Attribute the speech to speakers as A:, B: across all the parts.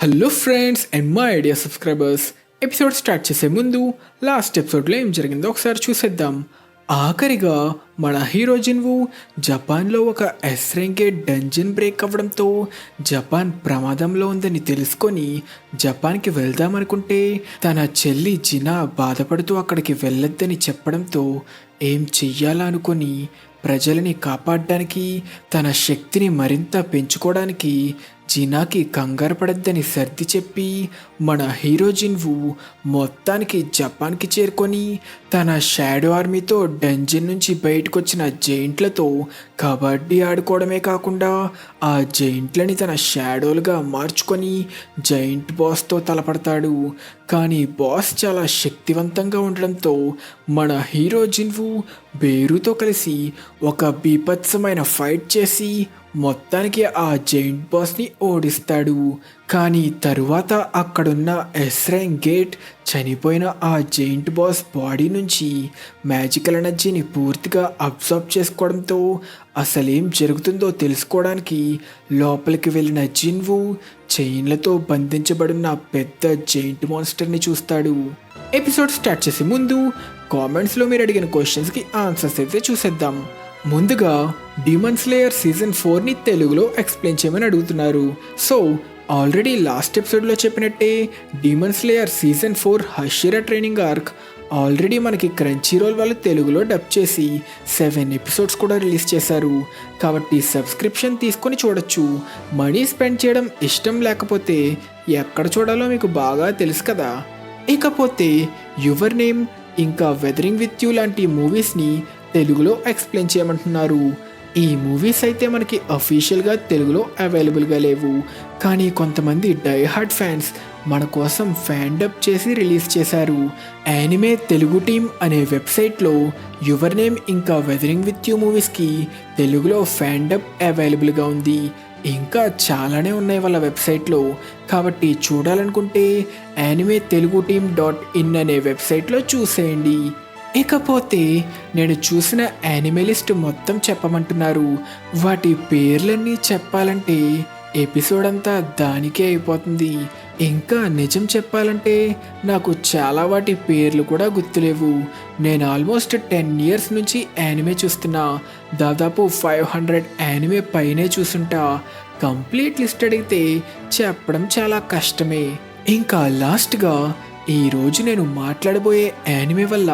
A: Hello friends and my idea subscribers, episode start చేసే ముందు last ఎపిసోడ్లో ఏం జరిగిందో ఒకసారి చూసేద్దాం. ఆఖరిగా మన హీరో జిన్వు జపాన్లో ఒక ఎస్రెంగేట్ డంజన్ బ్రేక్ అవ్వడంతో జపాన్ ప్రమాదంలో ఉందని తెలుసుకొని జపాన్కి వెళ్దామనుకుంటే తన చెల్లి జినా బాధపడుతూ అక్కడికి వెళ్ళొద్దని చెప్పడంతో ఏం చెయ్యాలా అనుకొని ప్రజలని కాపాడడానికి తన శక్తిని మరింత పెంచుకోవడానికి జినాకి కంగారు పడద్దని సర్ది చెప్పి మన హీరో జిన్వు మొత్తానికి జపాన్కి చేరుకొని తన షాడో ఆర్మీతో డంజన్ నుంచి బయటకు వచ్చిన జైంట్లతో కబడ్డీ ఆడుకోవడమే కాకుండా ఆ జైంట్లని తన షాడోలుగా మార్చుకొని జైంట్ బాస్తో తలపడతాడు. కానీ బాస్ చాలా శక్తివంతంగా ఉండడంతో మన హీరో జిన్వు బేరుతో కలిసి ఒక బీభత్సమైన ఫైట్ చేసి మొత్తానికి ఆ జైంట్ బాస్ని ఓడిస్తాడు. కానీ తరువాత అక్కడున్న ఎస్రెంగేట్ చనిపోయిన ఆ జైంట్ బాస్ బాడీ నుంచి మ్యాజికల్ ఎనర్జీని పూర్తిగా అబ్జర్వ్ చేసుకోవడంతో అసలేం జరుగుతుందో తెలుసుకోవడానికి లోపలికి వెళ్ళిన జిన్వు చైన్లతో బంధించబడిన పెద్ద జైంట్ మాన్స్టర్ని చూస్తాడు. ఎపిసోడ్ స్టార్ట్ చేసే ముందు కామెంట్స్లో మీరు అడిగిన క్వశ్చన్స్కి ఆన్సర్స్ అయితే చూసేద్దాం. ముందుగా డీమన్ స్లేయర్ సీజన్ 4ని తెలుగులో ఎక్స్ప్లెయిన్ చేయమని అడుగుతున్నారు. సో ఆల్రెడీ లాస్ట్ ఎపిసోడ్లో చెప్పినట్టే demon slayer season 4 Hashira training arc already మనకి క్రంచీ రోల్ వాళ్ళు తెలుగులో డబ్ చేసి 7 ఎపిసోడ్స్ కూడా రిలీజ్ చేశారు. కాబట్టి సబ్స్క్రిప్షన్ తీసుకొని చూడొచ్చు. మనీ స్పెండ్ చేయడం ఇష్టం లేకపోతే ఎక్కడ చూడాలో మీకు బాగా తెలుసు కదా. ఇకపోతే యువర్ నేమ్ ఇంకా వెదరింగ్ విత్ యూ లాంటి మూవీస్ని తెలుగులో ఎక్స్ప్లెయిన్ చేయమంటున్నారు. ఈ మూవీస్ అయితే మనకి అఫీషియల్గా తెలుగులో అవైలబుల్గా లేవు. కానీ కొంతమంది డై హార్డ్ ఫ్యాన్స్ మన కోసం ఫ్యాన్ డబ్ చేసి రిలీజ్ చేశారు. యానిమే తెలుగు టీమ్ అనే వెబ్సైట్లో యువర్ నేమ్ ఇంకా వెదరింగ్ విత్ యూ మూవీస్కి తెలుగులో ఫ్యాన్ డబ్ అవైలబుల్గా ఉంది. ఇంకా చాలానే ఉన్నాయి వాళ్ళ వెబ్సైట్లో. కాబట్టి చూడాలనుకుంటే యానిమే తెలుగు టీమ్ .in అనే వెబ్సైట్లో చూసేయండి. ఇకపోతే నేను చూసిన యానిమే లిస్ట్ మొత్తం చెప్పమంటున్నారు. వాటి పేర్లన్నీ చెప్పాలంటే ఎపిసోడ్ అంతా దానికే అయిపోతుంది. ఇంకా నిజం చెప్పాలంటే నాకు చాలా వాటి పేర్లు కూడా గుర్తులేవు. నేను ఆల్మోస్ట్ 10 ఇయర్స్ నుంచి యానిమే చూస్తున్నా. దాదాపు 500 యానిమే పైనే చూసుంటా. కంప్లీట్ లిస్ట్ అడిగితే చెప్పడం చాలా కష్టమే. ఇంకా లాస్ట్గా ఈరోజు నేను మాట్లాడబోయే యానిమే వల్ల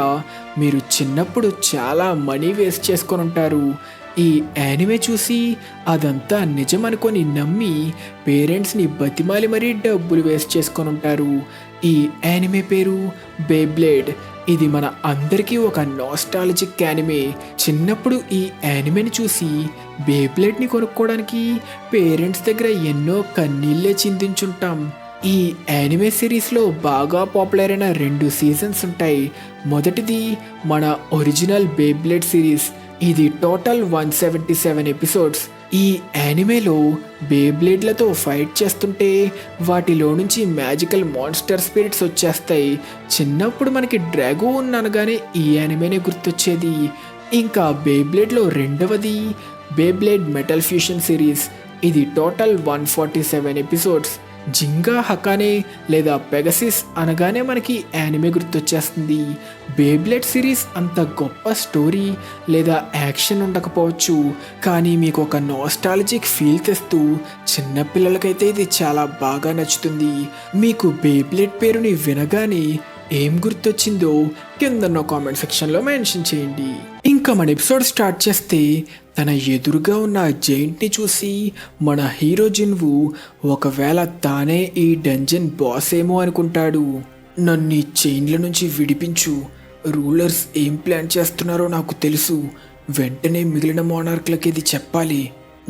A: మీరు చిన్నప్పుడు చాలా మనీ వేస్ట్ చేసుకొని ఉంటారు. ఈ యానిమే చూసి అదంతా నిజం అనుకొని నమ్మి పేరెంట్స్ని బతిమాలి మరీ డబ్బులు వేస్ట్ చేసుకొని ఉంటారు. ఈ యానిమే పేరు బేబ్లేడ్. ఇది మన అందరికీ ఒక నాస్టాలజిక్ యానిమే. చిన్నప్పుడు ఈ యానిమేని చూసి బేబ్లేడ్ని కొనుక్కోవడానికి పేరెంట్స్ దగ్గర ఎన్నో కన్నీళ్ళే చిందించుంటాం. ఈ యానిమే సిరీస్లో బాగా పాపులర్ అయిన 2 సీజన్స్ ఉంటాయి. మొదటిది మన ఒరిజినల్ బేబ్లేడ్ సిరీస్. ఇది టోటల్ 177 ఎపిసోడ్స్. ఈ యానిమేలో బేబ్లేడ్లతో ఫైట్ చేస్తుంటే వాటిలో నుంచి మ్యాజికల్ మాన్స్టర్ స్పిరిట్స్ వచ్చేస్తాయి. చిన్నప్పుడు మనకి డ్రాగోన్ అనగానే ఈ యానిమేనే గుర్తొచ్చేది. ఇంకా బేబ్లేడ్లో రెండవది బేబ్లేడ్ మెటల్ ఫ్యూషన్ సిరీస్. ఇది టోటల్ 147 ఎపిసోడ్స్. జింగా హకానే లేదా పెగసిస్ అనగానే మనకి యానిమే గుర్తొచ్చేస్తుంది. బేబ్లేడ్ సిరీస్ అంత గొప్ప స్టోరీ లేదా యాక్షన్ ఉండకపోవచ్చు, కానీ మీకు ఒక నాస్టాలజిక్ ఫీల్ తెస్తూ చిన్నపిల్లలకైతే ఇది చాలా బాగా నచ్చుతుంది. మీకు బేబ్లేడ్ పేరుని వినగానే ఏం గుర్తొచ్చిందో కిందన్న కామెంట్ సెక్షన్లో మెన్షన్ చేయండి. ఇంకా మన ఎపిసోడ్ స్టార్ట్ చేస్తే తన ఎదురుగా ఉన్న జైంట్ని చూసి మన హీరో జిన్వు ఒకవేళ తానే ఈ డంజన్ బాస్ ఏమో అనుకుంటాడు. నన్ను ఈ చైన్ల నుంచి విడిపించు. రూలర్స్ ఏం ప్లాన్ చేస్తున్నారో నాకు తెలుసు. వెంటనే మిగిలిన మోనార్క్లకి ఇది చెప్పాలి.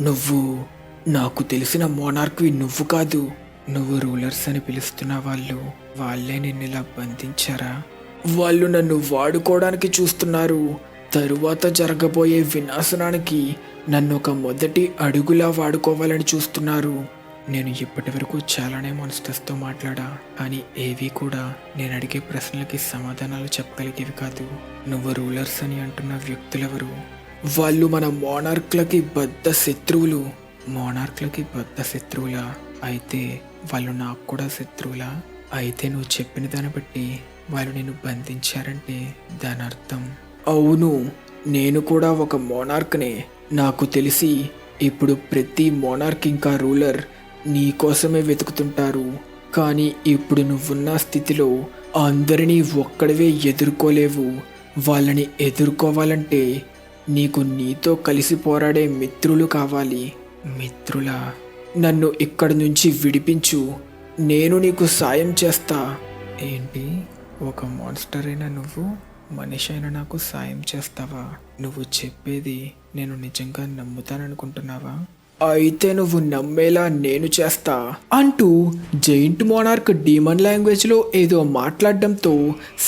A: నువ్వు నాకు తెలిసిన మోనార్క్వి నువ్వు కాదు. నువ్వు రూలర్స్ అని పిలుస్తున్న వాళ్ళే నిన్ను ఇలా బంధించారా? వాళ్ళు నన్ను వాడుకోవడానికి చూస్తున్నారు. తరువాత జరగబోయే వినాశనానికి నన్ను ఒక మొదటి అడుగులా వాడుకోవాలని చూస్తున్నారు. నేను ఇప్పటి వరకు చాలానే మాన్స్టర్స్తో మాట్లాడా, కానీ ఏవి కూడా నేను అడిగే ప్రశ్నలకి సమాధానాలు చెప్పగలిగేవి కాదు. నువ్వు రూలర్స్ అని అంటున్న వ్యక్తులెవరు? వాళ్ళు మన మోనార్క్లకి బద్ధ శత్రువులు. మోనార్క్లకి బద్ధ శత్రువులా? అయితే వాళ్ళు నాకు కూడా శత్రువులా? అయితే నువ్వు చెప్పిన దాన్ని బట్టి వాళ్ళు నిన్ను బంధించారంటే దాని అర్థం? అవును, నేను కూడా ఒక మోనార్క్నే. నాకు తెలిసి ఇప్పుడు ప్రతి మోనార్క్ ఇంకా రూలర్ నీ కోసమే వెతుకుతుంటారు. కానీ ఇప్పుడు నువ్వున్న స్థితిలో అందరినీ ఒక్కడివే ఎదుర్కోలేవు. వాళ్ళని ఎదుర్కోవాలంటే నీకు నీతో కలిసి పోరాడే మిత్రులు కావాలి. మిత్రులా? నన్ను ఇక్కడి నుంచి విడిపించు, నేను నీకు సాయం చేస్తా. ఏంటి, ఒక మాన్స్టర్ అయినా నువ్వు మనిషి అయినా నాకు సాయం చేస్తావా? నువ్వు చెప్పేది నేను నిజంగా నమ్ముతాననుకుంటున్నావా? అయితే నువ్వు నమ్మేలా నేను చేస్తా అంటూ జైంట్ మోనార్క్ డీమన్ లాంగ్వేజ్లో ఏదో మాట్లాడడంతో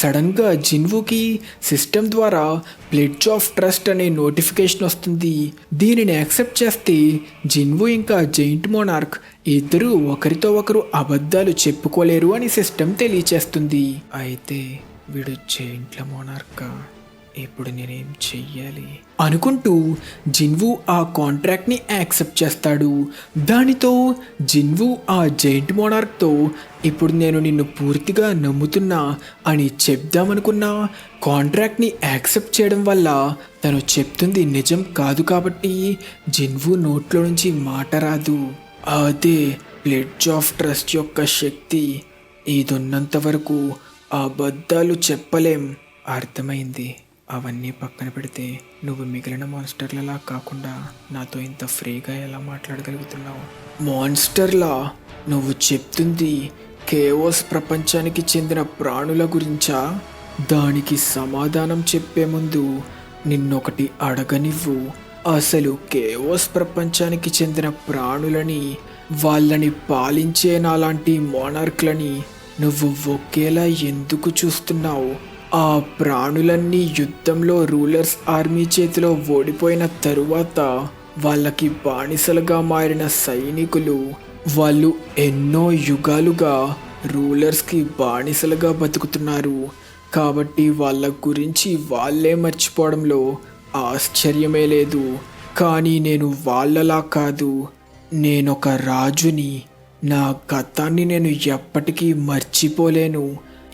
A: సడన్గా జిన్వుకి సిస్టమ్ ద్వారా ప్లెడ్జ్ ఆఫ్ ట్రస్ట్ అనే నోటిఫికేషన్ వస్తుంది. దీనిని యాక్సెప్ట్ చేస్తే జిన్వు ఇంకా జైంట్ మోనార్క్ ఇద్దరూ ఒకరితో ఒకరు అబద్ధాలు చెప్పుకోలేరు అని సిస్టమ్ తెలియచేస్తుంది. అయితే వీడు జైంట్ల మోనార్కా? ఇప్పుడు నేనేం చెయ్యాలి అనుకుంటూ జిన్వు ఆ కాంట్రాక్ట్ని యాక్సెప్ట్ చేస్తాడు. దానితో జిన్వు ఆ జైంట్ మోనార్క్తో ఇప్పుడు నేను నిన్ను పూర్తిగా నమ్ముతున్నా అని చెప్దామనుకున్న కాంట్రాక్ట్ని యాక్సెప్ట్ చేయడం వల్ల తను చెప్తుంది నిజం కాదు కాబట్టి జిన్వు నోట్లో నుంచి మాట రాదు. అదే ప్లెడ్జ్ ఆఫ్ ట్రస్ట్ యొక్క శక్తి. ఇదున్నంత వరకు అబద్ధాలు చెప్పలేం. అర్థమైంది. అవన్నీ పక్కన పెడితే నువ్వు మిగిలిన మాన్స్టర్లలా కాకుండా నాతో ఇంత ఫ్రీగా ఎలా మాట్లాడగలుగుతున్నావు? మాన్స్టర్లా? నువ్వు చెప్తుంది కేఓస్ ప్రపంచానికి చెందిన ప్రాణుల గురించా? దానికి సమాధానం చెప్పే ముందు నిన్నొకటి అడగనివ్వు. అసలు కేఓస్ ప్రపంచానికి చెందిన ప్రాణులని, వాళ్ళని పాలించే నాలాంటి మోనార్క్లని నువ్వు ఒకేలా ఎందుకు చూస్తున్నావు? ఆ ప్రాణులన్నీ యుద్ధంలో రూలర్స్ ఆర్మీ చేతిలో ఓడిపోయిన తరువాత వాళ్ళకి బానిసలుగా మారిన సైనికులు. వాళ్ళు ఎన్నో యుగాలుగా రూలర్స్కి బానిసలుగా బతుకుతున్నారు. కాబట్టి వాళ్ళ గురించి వాళ్ళే మర్చిపోవడంలో ఆశ్చర్యమే లేదు. కానీ నేను వాళ్ళలా కాదు. నేనొక రాజుని. నా గతాన్ని నేను ఎప్పటికీ మర్చిపోలేను.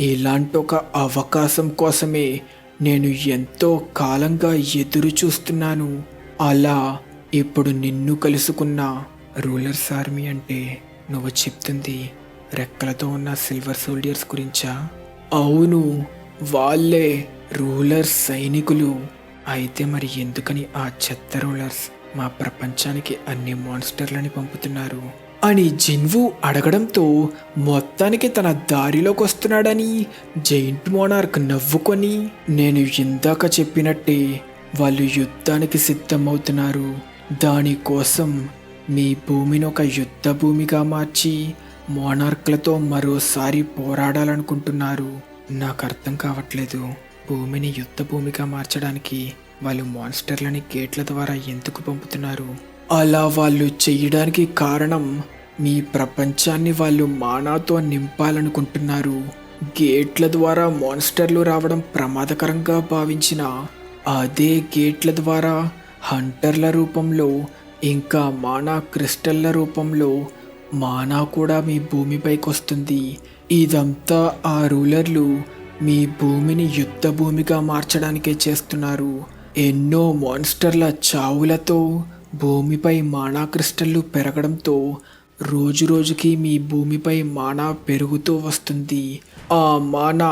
A: ఇలాంటి ఒక అవకాశం కోసమే నేను ఎంతో కాలంగా ఎదురు చూస్తున్నాను. అలా ఇప్పుడు నిన్ను కలుసుకున్న రూలర్స్ ఆర్మీ అంటే నువ్వు చెప్తుంది రెక్కలతో ఉన్న సిల్వర్ సోల్డియర్స్ గురించా? అవును, వాళ్ళే రూలర్స్ సైనికులు. అయితే మరి ఎందుకని ఆ చెత్త రూలర్స్ మా ప్రపంచానికి అన్ని మాన్స్టర్లని పంపుతున్నారు అని జిన్వు అడగడంతో మొత్తానికి తన దారిలోకి వస్తున్నాడని జైంట్ మోనార్క్ నవ్వుకొని, నేను ఇందాక చెప్పినట్టే వాళ్ళు యుద్ధానికి సిద్ధమవుతున్నారు. దానికోసం మీ భూమిని ఒక యుద్ధ భూమిగా మార్చి మోనార్క్లతో మరోసారి పోరాడాలనుకుంటున్నారు. నాకు అర్థం కావట్లేదు, భూమిని యుద్ధ భూమిగా మార్చడానికి వాళ్ళు మాన్స్టర్లని గేట్ల ద్వారా ఎందుకు పంపుతున్నారు? అలా వాళ్ళు చేయడానికి కారణం మీ ప్రపంచాన్ని వాళ్ళు మానాతో నింపాలనుకుంటున్నారు. గేట్ల ద్వారా మాన్స్టర్లు రావడం ప్రమాదకరంగా భావించిన అదే గేట్ల ద్వారా హంటర్ల రూపంలో ఇంకా మానా క్రిస్టల్ల రూపంలో మానా కూడా మీ భూమిపైకి వస్తుంది. ఇదంతా ఆ రూలర్లు మీ భూమిని యుద్ధ భూమిగా మార్చడానికే చేస్తున్నారు. ఎన్నో మాన్స్టర్ల చావులతో భూమిపై మానా క్రిస్టల్లు పెరగడంతో రోజు రోజుకి మీ భూమిపై మానా పెరుగుతూ వస్తుంది. ఆ మానా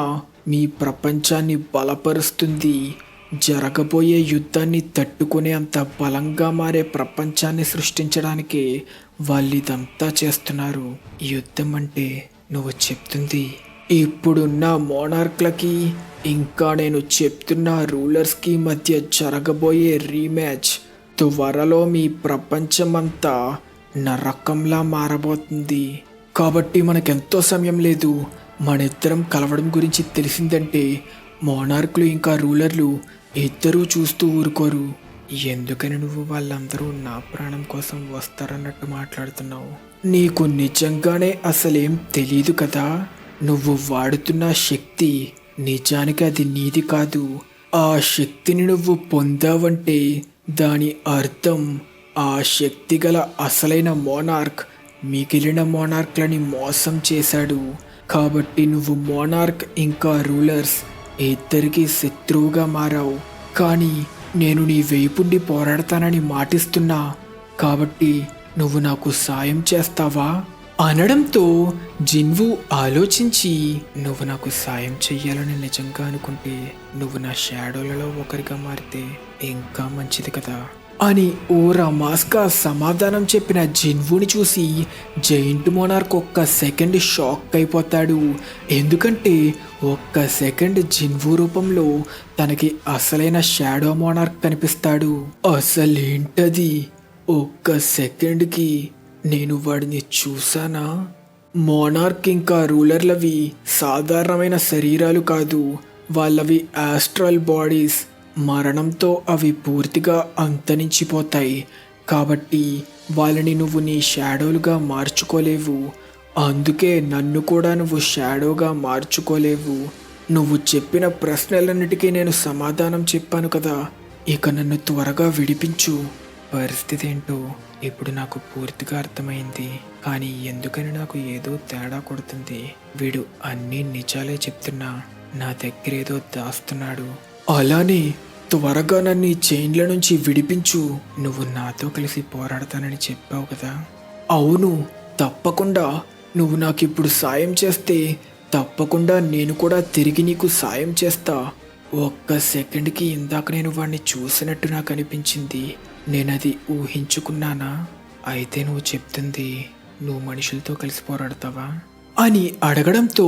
A: మీ ప్రపంచాన్ని బలపరుస్తుంది. జరగబోయే యుద్ధాన్ని తట్టుకునే అంత బలంగా మారే ప్రపంచాన్ని సృష్టించడానికే వాళ్ళిదంతా చేస్తున్నారు. యుద్ధం అంటే నువ్వు చెప్తుంది ఇప్పుడున్న మోనార్క్లకి ఇంకా నేను చెప్తున్న రూలర్స్కి మధ్య జరగబోయే రీమ్యాచ్. త్వరలో మీ ప్రపంచమంతా నరకంలా మారబోతుంది. కాబట్టి మనకెంతో సమయం లేదు. మనిద్దరం కలవడం గురించి తెలిసిందంటే మోనార్క్లు ఇంకా రూలర్లు ఇద్దరూ చూస్తూ ఊరుకోరు. ఎందుకని నువ్వు వాళ్ళందరూ నా ప్రాణం కోసం వస్తారన్నట్టు మాట్లాడుతున్నావు? నీకు నిజంగానే అసలేం తెలీదు కదా. నువ్వు వాడుతున్న శక్తి నిజానికి అది నీది కాదు. ఆ శక్తిని నువ్వు పొందావంటే దాని అర్థం ఆ శక్తి గల అసలైన మోనార్క్ మిగిలిన మోనార్క్లని మోసం చేశాడు. కాబట్టి నువ్వు మోనార్క్ ఇంకా రూలర్స్ ఇద్దరికి శత్రువుగా మారావు. కానీ నేను నీ వైపుండి పోరాడతానని మాటిస్తున్నా. కాబట్టి నువ్వు నాకు సాయం చేస్తావా అనడంతో జిన్వు ఆలోచించి, నువ్వు నాకు సాయం చెయ్యాలని నిజంగా అనుకుంటే నువ్వు నా షాడోలలో ఒకరిగా మారితే ఇంకా మంచిది కదా అని ఓ రమాస్గా సమాధానం చెప్పిన జిన్వుని చూసి జైంట్ మోనార్క్ ఒక్క సెకండ్ షాక్ అయిపోతాడు. ఎందుకంటే ఒక్క సెకండ్ జిన్వు రూపంలో తనకి అసలైన షాడో మోనార్క్ కనిపిస్తాడు. అసలేంటది? ఒక్క సెకండ్కి నేను వాడిని చూసానా? మోనార్క్ ఇంకా రూలర్లవి సాధారణమైన శరీరాలు కాదు, వాళ్ళవి ఆస్ట్రల్ బాడీస్. మరణంతో అవి పూర్తిగా అంతరించిపోతాయి. కాబట్టి వాళ్ళని నువ్వు నీ షాడోలుగా మార్చుకోలేవు. అందుకే నన్ను కూడా నువ్వు షాడోగా మార్చుకోలేవు. నువ్వు చెప్పిన ప్రశ్నలన్నిటికీ నేను సమాధానం చెప్పాను కదా, ఇక నన్ను త్వరగా విడిపించు. పరిస్థితి ఏంటో ఇప్పుడు నాకు పూర్తిగా అర్థమైంది. కానీ ఎందుకని నాకు ఏదో తేడా కొడుతుంది. వీడు అన్నీ నిజాలే చెప్తున్నా, నా దగ్గర ఏదో దాస్తున్నాడు. అలానే త్వరగా నన్ను ఈ చైన్ల నుంచి విడిపించు. నువ్వు నాతో కలిసి పోరాడతానని చెప్పావు కదా. అవును, తప్పకుండా. నువ్వు నాకు ఇప్పుడు సాయం చేస్తే తప్పకుండా నేను కూడా తిరిగి నీకు సాయం చేస్తా. ఒక్క సెకండ్కి ఇందాక నేను వాడిని చూసినట్టు నాకు అనిపించింది. నేనది ఊహించుకున్నానా? అయితే నువ్వు చెప్తుంది నువ్వు మనుషులతో కలిసి పోరాడతావా అని అడగడంతో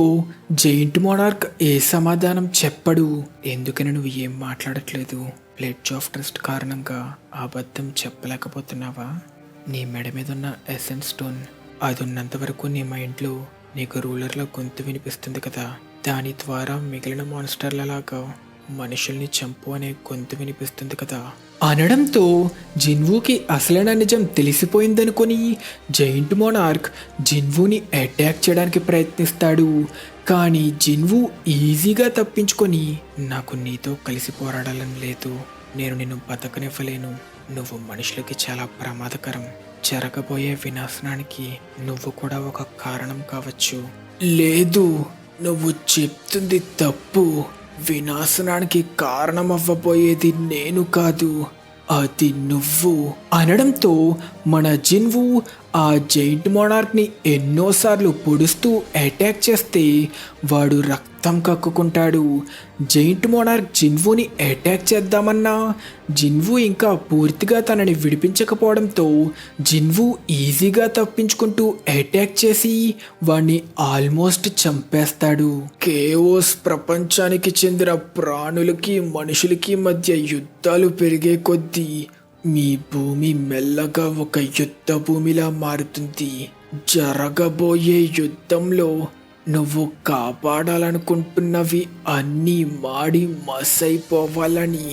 A: జైంట్ మోనార్క్ ఏ సమాధానం చెప్పడు. ఎందుకని నువ్వు ఏం మాట్లాడట్లేదు? ప్లెడ్జ్ ఆఫ్ ట్రస్ట్ కారణంగా అబద్ధం చెప్పలేకపోతున్నావా? నీ మెడ మీద ఉన్న ఎసెన్స్ స్టోన్ అది ఉన్నంత వరకు నీ మైండ్లో నీకు రూలర్లో గొంతు వినిపిస్తుంది కదా. దాని ద్వారా మిగిలిన మాన్స్టర్లలాగా మనుషుల్ని చంపు అనే గొంతు వినిపిస్తుంది కదా అనడంతో జిన్వుకి అసలైన నిజం తెలిసిపోయిందనుకొని జైంట్ మోనార్క్ జిన్వుని అటాక్ చేయడానికి ప్రయత్నిస్తాడు. కానీ జిన్వు ఈజీగా తప్పించుకొని, నాకు నీతో కలిసి పోరాడాలని లేదు, నేను నిన్ను బతకనివ్వలేను, నువ్వు మనుషులకి చాలా ప్రమాదకరం, జరగబోయే వినాశనానికి నువ్వు కూడా ఒక కారణం కావచ్చు. లేదు, నువ్వు చెప్తుంది తప్పు. వినాశనానికి కారణమవ్వబోయేది నేను కాదు, అది నువ్వు అనడంతో మన జిన్వు ఆ జైంట్ మోనార్క్ని ఎన్నోసార్లు పొడుస్తూ అటాక్ చేస్తే వాడు రక్తం కక్కుకుంటాడు. జైంట్ మోనార్క్ జిన్వుని అటాక్ చేద్దామన్నా జిన్వు ఇంకా పూర్తిగా తనని విడిపించకపోవడంతో జిన్వు ఈజీగా తప్పించుకుంటూ అటాక్ చేసి వాణ్ణి ఆల్మోస్ట్ చంపేస్తాడు. కేఓస్ ప్రపంచానికి చెందిన ప్రాణులకి మనుషులకి మధ్య యుద్ధాలు పెరిగే కొద్దీ మీ భూమి మెల్లగా ఒక యుద్ధ భూమిలా మారుతుంది. జరగబోయే యుద్ధంలో నువ్వు కాపాడాలనుకుంటున్నవి అన్నీ మాడి మసైపోవాలని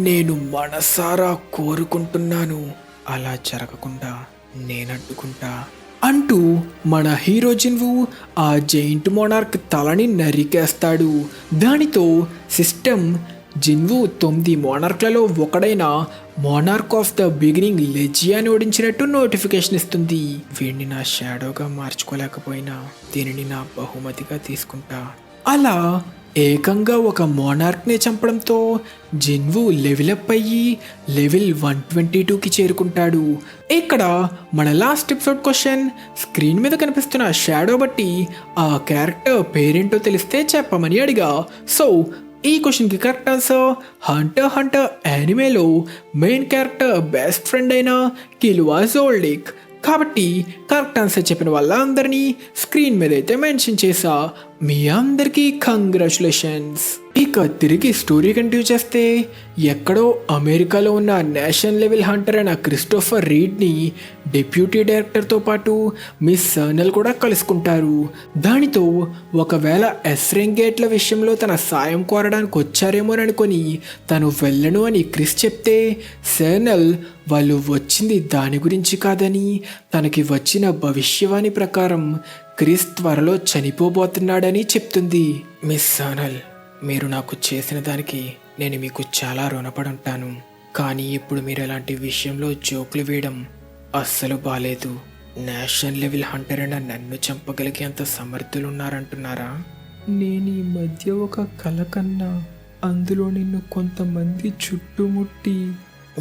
A: నేను మనసారా కోరుకుంటున్నాను. అలా జరగకుండా నేనడ్డుకుంటా అంటూ మన హీరో జిన్వు ఆ జైంట్ మోనార్క్ తలని నరికేస్తాడు. దానితో సిస్టమ్ జిన్వు 9 మోనార్క్లలో ఒకడైన మోనార్క్ ఆఫ్ ద బిగినింగ్ లెజియాని ఓడించినట్టు నోటిఫికేషన్ ఇస్తుంది. వీడిని నా షాడోగా మార్చుకోలేకపోయినా దీనిని నా బహుమతిగా తీసుకుంటా. అలా ఏకంగా ఒక మోనార్క్ని చంపడంతో జిన్వు లెవెలప్ అయ్యి లెవెల్ 122కి చేరుకుంటాడు. ఇక్కడ మన లాస్ట్ ఎపిసోడ్ క్వశ్చన్, స్క్రీన్ మీద కనిపిస్తున్న షాడో బట్టి ఆ క్యారెక్టర్ పేరేంటో తెలిస్తే చెప్పమని అడిగా. సో ఈ క్వశ్చన్కి కరెక్ట్ ఆన్సర్ హంటర్ హంటర్ యానిమేలో మెయిన్ క్యారెక్టర్ బెస్ట్ ఫ్రెండ్ అయిన కిల్వా జోల్డిక్. కాబట్టి కరెక్ట్ ఆన్సర్ చెప్పిన వాళ్ళందరినీ స్క్రీన్ మీద అయితే మెన్షన్ చేసా. మీ అందరికీ కంగ్రాచులేషన్స్. ఇక తిరిగి స్టోరీ కంటిన్యూ చేస్తే, ఎక్కడో అమెరికాలో ఉన్న నేషనల్ లెవెల్ హంటర్ అయిన క్రిస్టోఫర్ రీడ్ని డిప్యూటీ డైరెక్టర్తో పాటు మిస్ సర్నల్ కూడా కలుసుకుంటారు. దానితో ఒకవేళ ఎస్రెంగేట్ల విషయంలో తన సాయం కోరడానికి వచ్చారేమోననుకొని తను వెళ్ళను అని క్రిస్ చెప్తే, సర్నల్ వాళ్ళు వచ్చింది దాని గురించి కాదని, తనకి వచ్చిన భవిష్యవాణి ప్రకారం క్రిస్ త్వరలో చనిపోబోతున్నాడని చెప్తుంది. మిస్ సర్నల్, మీరు నాకు చేసిన దానికి నేను మీకు చాలా రుణపడి ఉంటాను. కానీ ఇప్పుడు మీరు ఇలాంటి విషయంలో జోకులు వేయడం అస్సలు బాలేదు. నేషనల్ లెవెల్ హంటర్ అయిన నన్ను చంపగలిగేంత సమర్థులున్నారంటున్నారా? నేను ఈ మధ్య ఒక కల కన్నా, అందులో నిన్ను కొంతమంది చుట్టుముట్టి.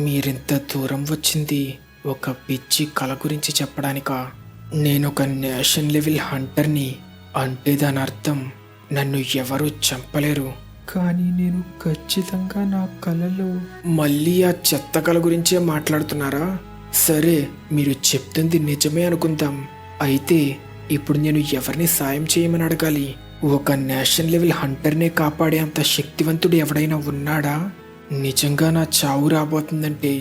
A: మీరింత దూరం వచ్చింది ఒక పిచ్చి కల గురించి చెప్పడానికా? నేనొక నేషనల్ లెవెల్ హంటర్ని అంటే దాని అర్థం నన్ను ఎవరూ చంపలేరు. కానీ నేను ఖచ్చితంగా నా కలలో. మళ్ళీ ఆ చెత్త కల గురించే మాట్లాడుతున్నారా? సరే, మీరు చెప్తుంది నిజమే అనుకుందాం. అయితే ఇప్పుడు నేను ఎవరిని సాయం చేయమని అడగాలి? ఒక నేషనల్ లెవెల్ హంటర్నే కాపాడే అంత శక్తివంతుడు ఎవడైనా ఉన్నాడా? నిజంగా నా చావు రాబోతుందంటే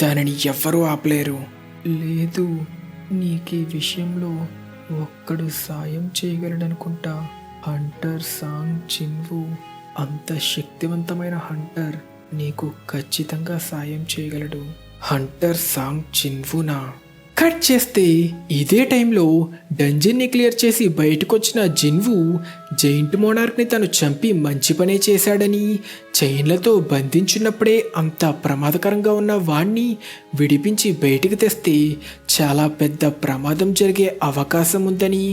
A: దానిని ఎవ్వరూ ఆపలేరు. లేదు, నీకు ఈ విషయంలో ఒక్కడు సాయం చేయగలడనుకుంటా. Hunter song Jinwoo. అంత శక్తివంతమైన హంటర్ నీకు ఖచ్చితంగా సాయం చేయగలడు. Hunter song జిన్వునా? కట్ చేస్తే ఇదే టైంలో డంజన్ని క్లియర్ చేసి బయటకొచ్చిన జిన్వు జైంట్ మోనార్క్ని తను చంపి మంచి పనే చేశాడని, చైన్లతో బంధించున్నప్పుడే అంత ప్రమాదకరంగా ఉన్న వాణ్ణి విడిపించి బయటికి తెస్తే చాలా పెద్ద ప్రమాదం జరిగే అవకాశం ఉందని,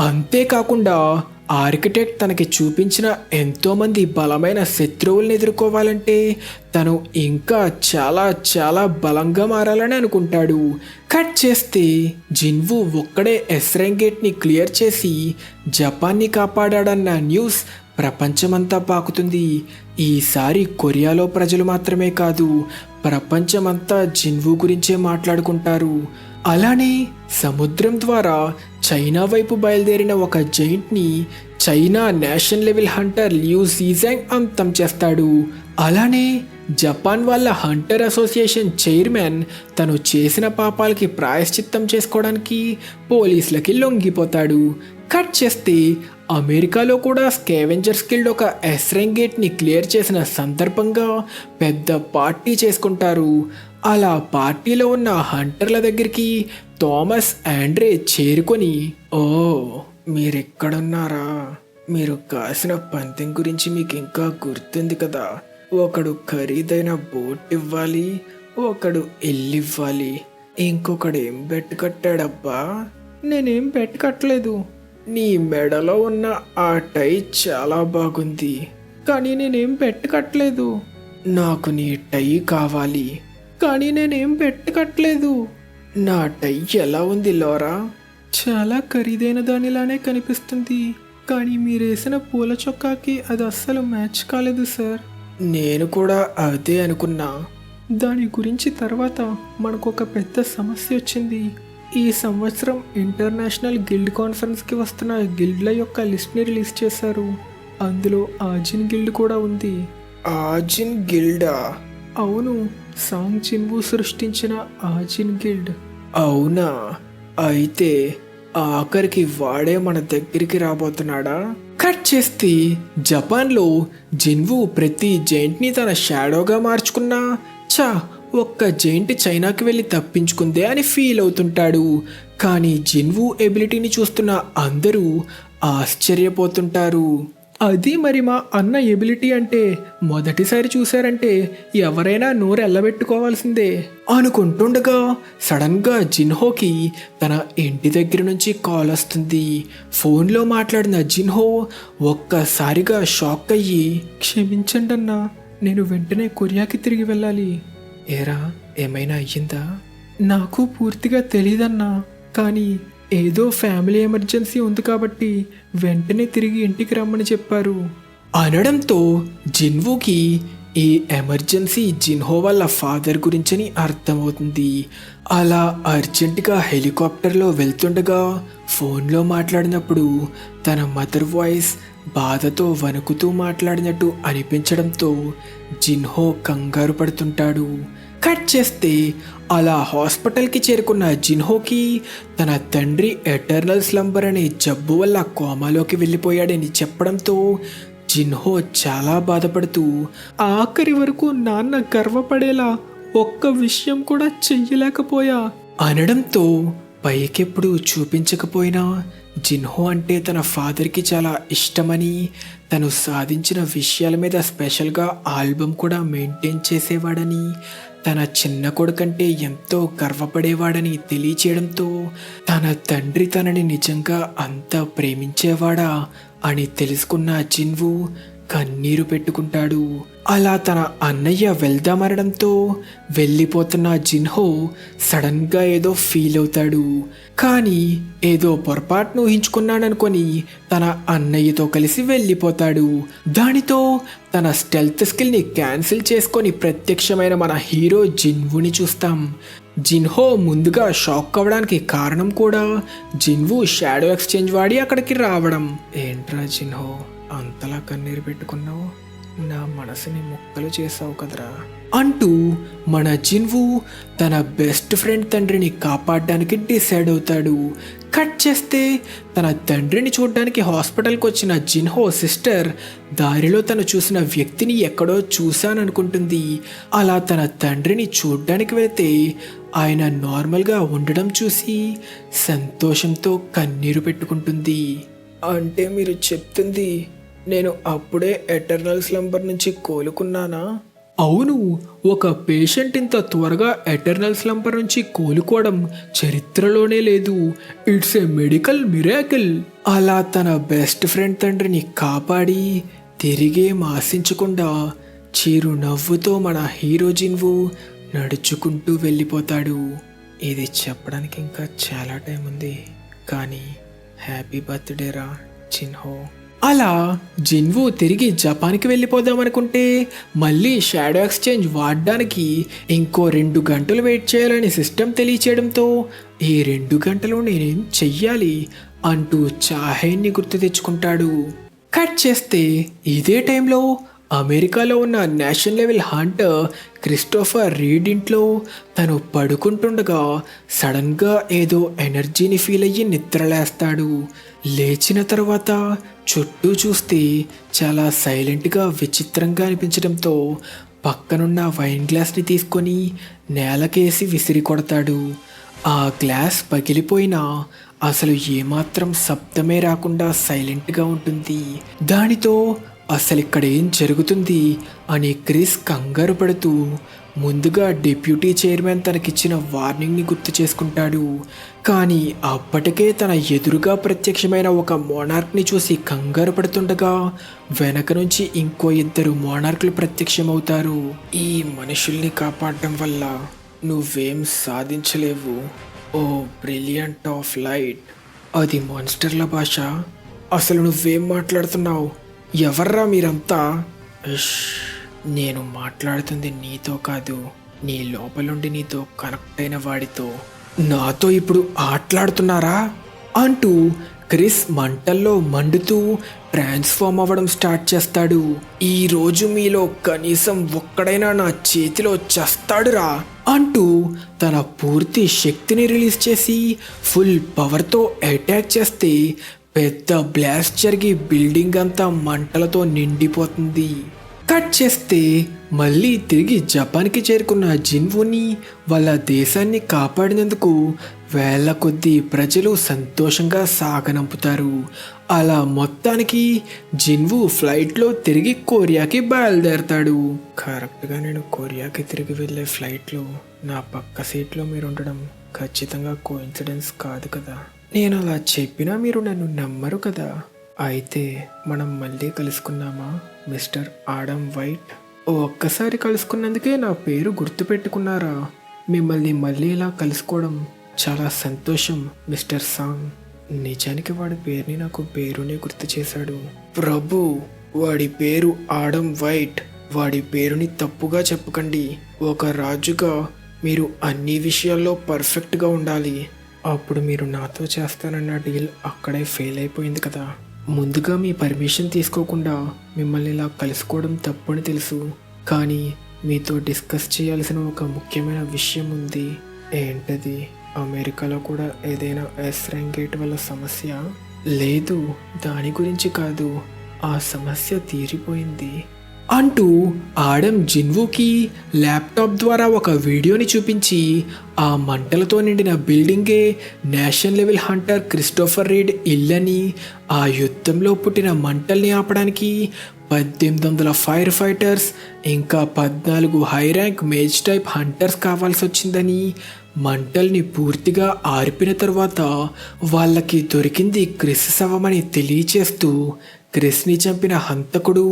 A: అంతేకాకుండా ఆర్కిటెక్ట్ తనకి చూపించిన ఎంతోమంది బలమైన శత్రువుల్ని ఎదుర్కోవాలంటే తను ఇంకా చాలా చాలా బలంగా మారాలని అనుకుంటాడు. కట్ చేస్తే జిన్వు ఒక్కడే ఎస్రెంగ్ గేట్ని క్లియర్ చేసి జపాన్ని కాపాడాడన్న న్యూస్ ప్రపంచమంతా పాకుతుంది. ఈసారి కొరియాలో ప్రజలు మాత్రమే కాదు, ప్రపంచమంతా జిన్వు గురించే మాట్లాడుకుంటారు. అలానే సముద్రం ద్వారా చైనా వైపు బయలుదేరిన ఒక జైంట్ని China national level hunter Liu Zhigang అంతం చేస్తాడు. అలానే జపాన్ వాళ్ళ హంటర్ అసోసియేషన్ చైర్మన్ తను చేసిన పాపాలకి ప్రాయశ్చిత్తం చేసుకోవడానికి పోలీసులకి లొంగిపోతాడు. కట్ చేస్తే అమెరికాలో కూడా స్కేవెంజర్స్ గిల్డ్ ఒక ఎస్రెంగ్ గేట్ని క్లియర్ చేసిన సందర్భంగా పెద్ద పార్టీ చేసుకుంటారు. అలా పార్టీలో ఉన్న హంటర్ల దగ్గరికి థామస్ ఆండ్రే చేరుకొని, ఓ మీరెక్కడున్నారా? మీరు కాసిన పందెం గురించి మీకు ఇంకా గుర్తుంది కదా? ఒకడు ఖరీదైన బోట్ ఇవ్వాలి, ఒకడు ఇల్లివ్వాలి, ఇంకొకడు ఏం బెట్ కట్టాడబ్బా? నేనేం బెట్ కట్టలేదు. నీ మెడలో ఉన్న ఆ టై చాలా బాగుంది, కానీ నేనేం బెట్ కట్టలేదు. నాకు నీ టై కావాలి, కానీ నేనేం బెట్ కట్టలేదు. నా టై ఎలా ఉంది లోరా? చాలా ఖరీదైన దానిలానే కనిపిస్తుంది, కానీ మీరేసిన పూల చొక్కాకి అది అస్సలు మ్యాచ్ కాలేదు సార్. నేను కూడా అదే అనుకున్నా. దాని గురించి తర్వాత మనకు ఒక పెద్ద సమస్య వచ్చింది. ఈ సంవత్సరం ఇంటర్నేషనల్ గిల్డ్ కాన్ఫరెన్స్కి వస్తున్న గిల్డ్ల యొక్క లిస్ట్ని రిలీజ్ చేశారు. అందులో ఆజిన్ గిల్డ్ కూడా ఉంది. ఆజిన్ గిల్డా? అవును, సాంగ్ జిన్వు సృష్టించిన ఆజిన్ గిల్డ్. అవునా? అయితే ఆఖరికి వాడే మన దగ్గరికి రాబోతున్నాడా? కట్ చేస్తే జపాన్లో జిన్వు ప్రతి జైంట్ని తన షాడోగా మార్చుకున్నా ఒక్క జైంట్ చైనాకి వెళ్ళి తప్పించుకుందే అని ఫీల్ అవుతుంటాడు. కానీ జిన్వు ఎబిలిటీని చూస్తున్న అందరూ ఆశ్చర్యపోతుంటారు. అది మరి మా అన్న ఎబిలిటీ అంటే మొదటిసారి చూశారంటే ఎవరైనా నోరు ఎల్లబెట్టుకోవాల్సిందే అనుకుంటుండగా సడన్గా జిన్హోకి తన ఇంటి దగ్గర నుంచి కాల్ వస్తుంది. ఫోన్లో మాట్లాడిన జిన్హో ఒక్కసారిగా షాక్ అయ్యి, క్షమించండి అన్నా, నేను వెంటనే కొరియాకి తిరిగి వెళ్ళాలి. ఏరా, ఏమైనా అయ్యిందా? నాకు పూర్తిగా తెలీదన్నా, కానీ ఏదో ఫ్యామిలీ ఎమర్జెన్సీ ఉంది కాబట్టి వెంటనే తిరిగి ఇంటికి రమ్మని చెప్పారు అనడంతో జిన్వుకి ఈ ఎమర్జెన్సీ జిన్హో వాళ్ళ ఫాదర్ గురించని అర్థమవుతుంది. అలా అర్జెంటుగా హెలికాప్టర్లో వెళ్తుండగా ఫోన్లో మాట్లాడినప్పుడు తన మదర్ వాయిస్ బాధతో వణుకుతూ మాట్లాడినట్టు అనిపించడంతో జిన్హో కంగారు పడుతుంటాడు. కట్ చేస్తే అలా హాస్పిటల్కి చేరుకున్న జిన్హోకి తన తండ్రి ఎటర్నల్ స్లంబర్ అనే జబ్బు వల్ల కోమాలోకి వెళ్ళిపోయాడని చెప్పడంతో జిన్హో చాలా బాధపడుతూ, ఆఖరి వరకు నాన్న గర్వపడేలా ఒక్క విషయం కూడా చెయ్యలేకపోయా అనడంతో పైకెప్పుడు చూపించకపోయినా జిన్హో అంటే తన ఫాదర్కి చాలా ఇష్టమని, తను సాధించిన విషయాల మీద స్పెషల్గా ఆల్బమ్ కూడా మెయింటైన్ చేసేవాడని, తన చిన్న కొడుకంటే ఎంతో గర్వపడేవాడని తెలియచేయడంతో తన తండ్రి తనని నిజంగా అంత ప్రేమించేవాడా అని తెలుసుకున్న జిన్వు కన్నీరు పెట్టుకుంటాడు. అలా తన అన్నయ్య వెళ్దామనడంతో వెళ్ళిపోతున్న జిన్హో సడన్ గా ఏదో ఫీల్ అవుతాడు. కానీ ఏదో పొరపాటును ఊహించుకున్నాడనుకొని తన అన్నయ్యతో కలిసి వెళ్ళిపోతాడు. దానితో తన స్టెల్త్ స్కిల్ ని క్యాన్సిల్ చేసుకొని ప్రత్యక్షమైన మన హీరో జిన్వుని చూస్తాం. జిన్హో ముందుగా షాక్ అవ్వడానికి కారణం కూడా జిన్వు షాడో ఎక్స్చేంజ్ వాడి అక్కడికి రావడం. ఏంట్రా జిన్హో అంతలా కన్నీరు పెట్టుకున్నావు, నా మనసుని ముక్కలు చేసావు కదరా అంటూ మన జిన్వు తన బెస్ట్ ఫ్రెండ్ తండ్రిని కాపాడడానికి డిసైడ్ అవుతాడు. కట్ చేస్తే తన తండ్రిని చూడడానికి హాస్పిటల్కి వచ్చిన జిన్హో సిస్టర్ దారిలో తను చూసిన వ్యక్తిని ఎక్కడో చూశాననుకుంటుంది. అలా తన తండ్రిని చూడ్డానికి వెళితే ఆయన నార్మల్గా ఉండడం చూసి సంతోషంతో కన్నీరు పెట్టుకుంటుంది. అంటే మీరు చెప్తుంది నేను అప్పుడే ఎటర్నల్ స్లంబర్ నుంచి కోలుకున్నానా? అవును, ఒక పేషెంట్ ఇంత త్వరగా ఎటర్నల్ స్లంబర్ నుంచి కోలుకోవడం చరిత్రలోనే లేదు. It's a medical miracle. అలా తన బెస్ట్ ఫ్రెండ్ తండ్రిని కాపాడి తిరిగేం ఆశించకుండా చిరునవ్వుతో మన హీరో జిన్వు నడుచుకుంటూ వెళ్ళిపోతాడు. ఇది చెప్పడానికి ఇంకా చాలా టైం ఉంది, కానీ హ్యాపీ బర్త్డే రా జిన్హో. అలా జిన్వు తిరిగి జపాన్కి వెళ్ళిపోదామనుకుంటే మళ్ళీ షాడో ఎక్స్చేంజ్ వాడడానికి ఇంకో 2 గంటలు వెయిట్ చేయాలని సిస్టమ్ తెలియచేయడంతో ఈ 2 గంటలు నేనేం చెయ్యాలి అంటూ చాహేన్ని గుర్తు తెచ్చుకుంటాడు. కట్ చేస్తే ఇదే టైంలో అమెరికాలో ఉన్న national level hunter Christopher read ఇంట్లో తను పడుకుంటుండగా సడన్గా ఏదో ఎనర్జీని ఫీల్ అయ్యి నిద్రలేస్తాడు. లేచిన తర్వాత చుట్టూ చూస్తే చాలా సైలెంట్గా విచిత్రంగా అనిపించడంతో పక్కనున్న వైన్ గ్లాస్ని తీసుకొని నేలకేసి విసిరి కొడతాడు. ఆ గ్లాస్ పగిలిపోయినా అసలు ఏమాత్రం శబ్దమే రాకుండా సైలెంట్గా ఉంటుంది. దానితో అసలు ఇక్కడ ఏం జరుగుతుంది అని క్రిస్ కంగారు పడుతూ ముందుగా డిప్యూటీ చైర్మన్ తనకిచ్చిన వార్నింగ్ని గుర్తు చేసుకుంటాడు. కానీ అప్పటికే తన ఎదురుగా ప్రత్యక్షమైన ఒక మోనార్క్ని చూసి కంగారు పడుతుండగా వెనక నుంచి ఇంకో 2 మోనార్క్లు ప్రత్యక్షమవుతారు. ఈ మనుషుల్ని కాపాడడం వల్ల నువ్వేం సాధించలేవు, ఓ బ్రిలియంట్ ఆఫ్ లైట్. అది మాన్స్టర్ల భాష. అసలు నువ్వేం మాట్లాడుతున్నావు? ఎవర్రా మీరంతా? నేను మాట్లాడుతుంది నీతో కాదు, నీ లోపలుండి నీతో కనెక్ట్ అయిన వాడితో. నాతో ఇప్పుడు ఆటలాడుతున్నారా అంటూ క్రిస్ మంటల్లో మండుతూ ట్రాన్స్ఫార్మ్ అవ్వడం స్టార్ట్ చేస్తాడు. ఈ రోజు మీలో కనీసం ఒక్కడైనా నా చేతిలో చస్తాడురా అంటూ తన పూర్తి శక్తిని రిలీజ్ చేసి ఫుల్ పవర్తో అటాక్ చేస్తే పెద్ద బ్లాస్ట్ జరిగి బిల్డింగ్ అంతా మంటలతో నిండిపోతుంది. కట్ చేస్తే మళ్ళీ తిరిగి జపాన్కి చేరుకున్న జిన్వుని వాళ్ళ దేశాన్ని కాపాడినందుకు వేల కొద్దీ ప్రజలు సంతోషంగా సాగనంపుతారు. అలా మొత్తానికి జిన్వు ఫ్లైట్లో తిరిగి కొరియాకి బయలుదేరతాడు. కరెక్ట్గా నేను కొరియాకి తిరిగి వెళ్ళే ఫ్లైట్లో నా పక్క సీట్లో మీరు ఉండడం ఖచ్చితంగా కోఇన్సిడెన్స్ కాదు కదా? నేను అలా చెప్పినా మీరు నన్ను నమ్మరు కదా? అయితే మనం మళ్ళీ కలుసుకున్నామా మిస్టర్ ఆడమ్ వైట్? ఒక్కసారి కలుసుకున్నందుకే నా పేరు గుర్తుపెట్టుకున్నారా? మిమ్మల్ని మళ్ళీ ఇలా కలుసుకోవడం చాలా సంతోషం మిస్టర్ సాంగ్. నిజానికి వాడి పేరుని నాకు పేరునే గుర్తు చేశాడు. ప్రభు, వాడి పేరు ఆడమ్ వైట్. వాడి పేరుని తప్పుగా చెప్పకండి. ఒక రాజుగా మీరు అన్ని విషయాల్లో పర్ఫెక్ట్గా ఉండాలి. అప్పుడు మీరు నాతో చేస్తానన్న డీల్ అక్కడే ఫెయిల్ అయిపోయింది కదా. ముందుగా మీ పర్మిషన్ తీసుకోకుండా మిమ్మల్ని ఇలా కలుసుకోవడం తప్పని తెలుసు, కానీ మీతో డిస్కస్ చేయాల్సిన ఒక ముఖ్యమైన విషయం ఉంది. ఏంటది? అమెరికాలో కూడా ఏదైనా ఎస్ ర్యాంక్ గేట్ వల్ల సమస్య? లేదు, దాని గురించి కాదు. ఆ సమస్య తీరిపోయింది. అంటూ ఆడమ్ జిన్వూకి ల్యాప్టాప్ ద్వారా ఒక వీడియోని చూపించి ఆ మంటలతో నిండిన బిల్డింగే national level hunter Christopher Reed ఇల్లని, ఆ యుద్ధంలో పుట్టిన మంటల్ని ఆపడానికి 1800 ఫైర్ ఫైటర్స్ ఇంకా 14 high rank mage type hunters కావాల్సి వచ్చిందని, మంటల్ని పూర్తిగా ఆర్పిన తరువాత వాళ్ళకి దొరికింది క్రిస్ శవమని తెలియచేస్తూ క్రిస్ని చంపిన హంతకుడు